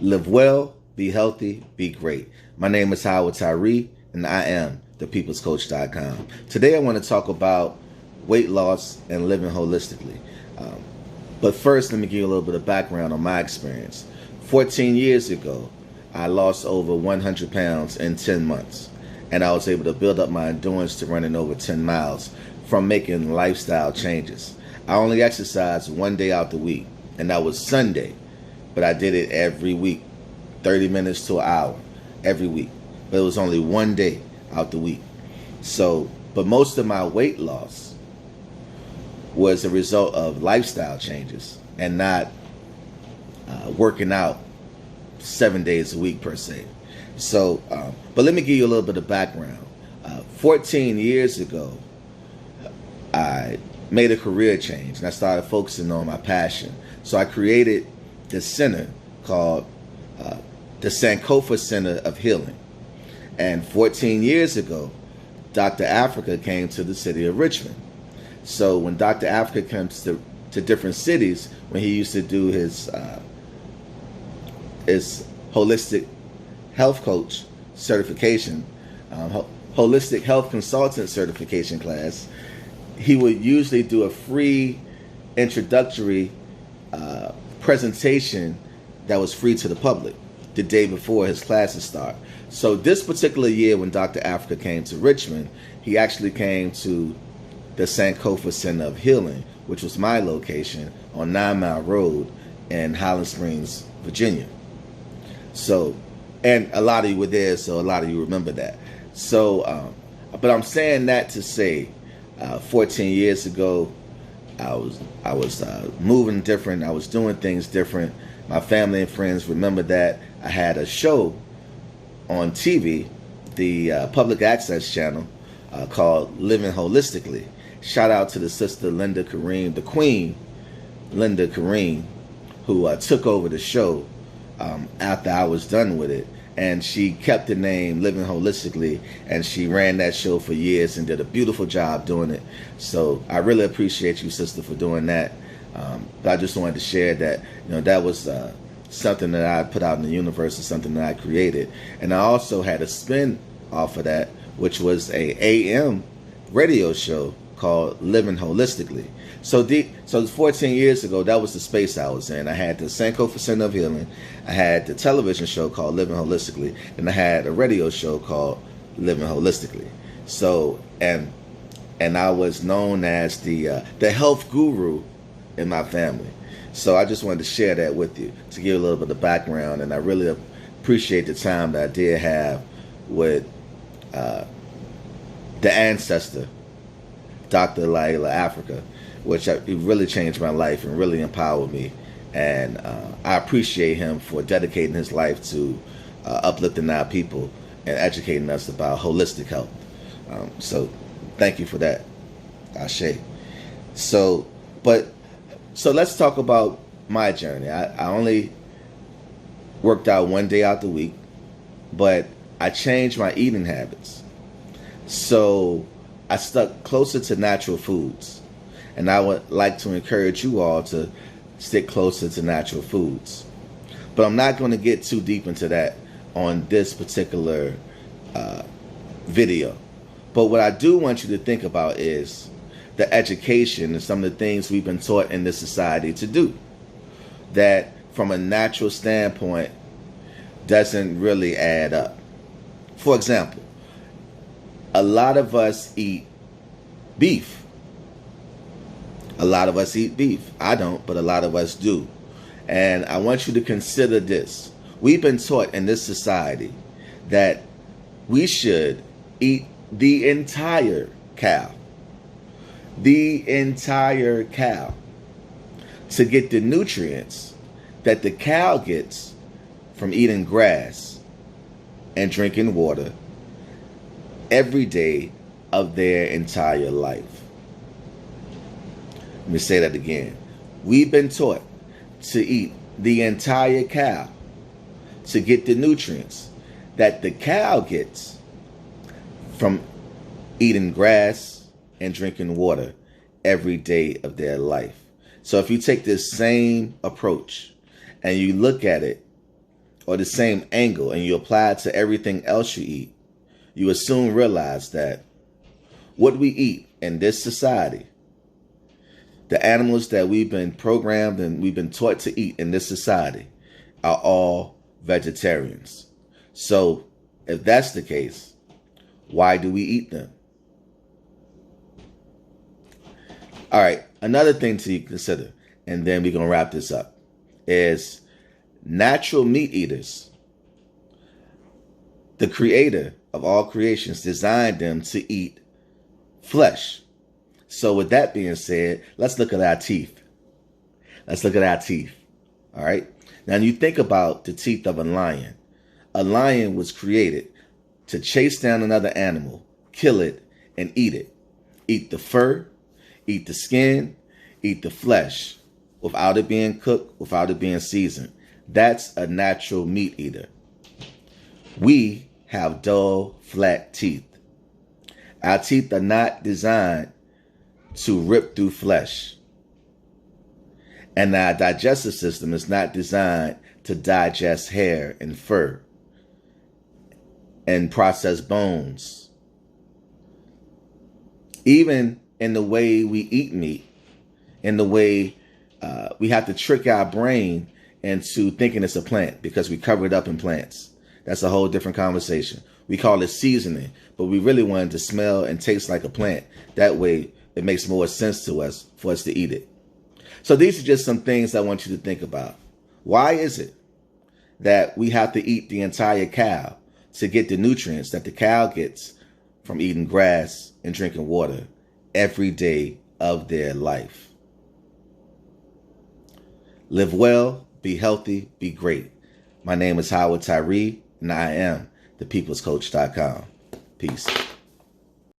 Live well, be healthy, be great. My name is Howard Tyree, and I am thepeoplescoach.com. Today I want to talk about weight loss and living holistically. But first, let me give you a little bit of background on my experience. 14 years ago, I lost over 100 pounds in 10 months. And I was able to build up my endurance to running over 10 miles from making lifestyle changes. I only exercised one day out the week, and that was Sunday. But I did it every week, 30 minutes to an hour, every week. But it was only one day out the week. But most of my weight loss was a result of lifestyle changes and not working out 7 days a week per se. But let me give you a little bit of background. 14 years ago, I made a career change and I started focusing on my passion. So I created this center called the Sankofa Center of Healing. And 14 years ago, Dr. Afrika came to the city of Richmond. So when Dr. Afrika comes to different cities, when he used to do his holistic health coach certification, holistic health consultant certification class, he would usually do a free introductory presentation that was free to the public the day before his classes start. So this particular year when Dr. Afrika came to Richmond, he actually came to the Sankofa Center of Healing, which was my location on 9 Mile Road in Highland Springs, Virginia. So, and a lot of you were there, so a lot of you remember that. So, but I'm saying that to say, 14 years ago, I was moving different. I was doing things different. My family and friends remember that. I had a show on TV, the public access channel, called Living Holistically. Shout out to the sister Linda Kareem, the queen, Linda Kareem, who took over the show after I was done with it. And she kept the name Living Holistically, and she ran that show for years and did a beautiful job doing it. So I really appreciate you, sister, for doing that. But I just wanted to share that, that was something that I put out in the universe and something that I created. And I also had a spin off of that, which was a AM radio show called Living Holistically. So 14 years ago, that was the space I was in. I had the Sankofa Center of Healing. I had the television show called Living Holistically, and I had a radio show called Living Holistically. So, and I was known as the health guru in my family. So I just wanted to share that with you to give a little bit of background, and I really appreciate the time that I did have with the ancestor, Dr. Llaila Afrika, which it really changed my life and really empowered me. And I appreciate him for dedicating his life to uplifting our people and educating us about holistic health. So thank you for that, Ashe. So let's talk about my journey. I only worked out one day out the week, but I changed my eating habits. So I stuck closer to natural foods. And I would like to encourage you all to stick closer to natural foods. But I'm not going to get too deep into that on this particular video. But what I do want you to think about is the education and some of the things we've been taught in this society to do that from a natural standpoint doesn't really add up. For example, a lot of us eat beef. A lot of us eat beef. I don't, but a lot of us do. And I want you to consider this. We've been taught in this society that we should eat the entire cow. The entire cow. To get the nutrients that the cow gets from eating grass and drinking water every day of their entire life. Let me say that again. We've been taught to eat the entire cow to get the nutrients that the cow gets from eating grass and drinking water every day of their life. So if you take this same approach and you look at it or the same angle and you apply it to everything else you eat, you will soon realize that what we eat in this society, the animals that we've been programmed and we've been taught to eat in this society, are all vegetarians. So if that's the case, why do we eat them? All right, another thing to consider, and then we're going to wrap this up, is natural meat eaters. The creator of all creations designed them to eat flesh. So with that being said, let's look at our teeth. Let's look at our teeth. All right. Now you think about the teeth of a lion. A lion was created to chase down another animal, kill it, and eat it. Eat the fur, eat the skin, eat the flesh, without it being cooked, without it being seasoned. That's a natural meat eater. We have dull, flat teeth. Our teeth are not designed to rip through flesh. And our digestive system is not designed to digest hair and fur and process bones. Even in the way we eat meat, in the way we have to trick our brain into thinking it's a plant because we cover it up in plants. That's a whole different conversation. We call it seasoning, but we really want it to smell and taste like a plant. That way it makes more sense to us for us to eat it. So these are just some things I want you to think about. Why is it that we have to eat the entire cow to get the nutrients that the cow gets from eating grass and drinking water every day of their life? Live well, be healthy, be great. My name is Howard Tyree, and I am thepeoplescoach.com. Peace.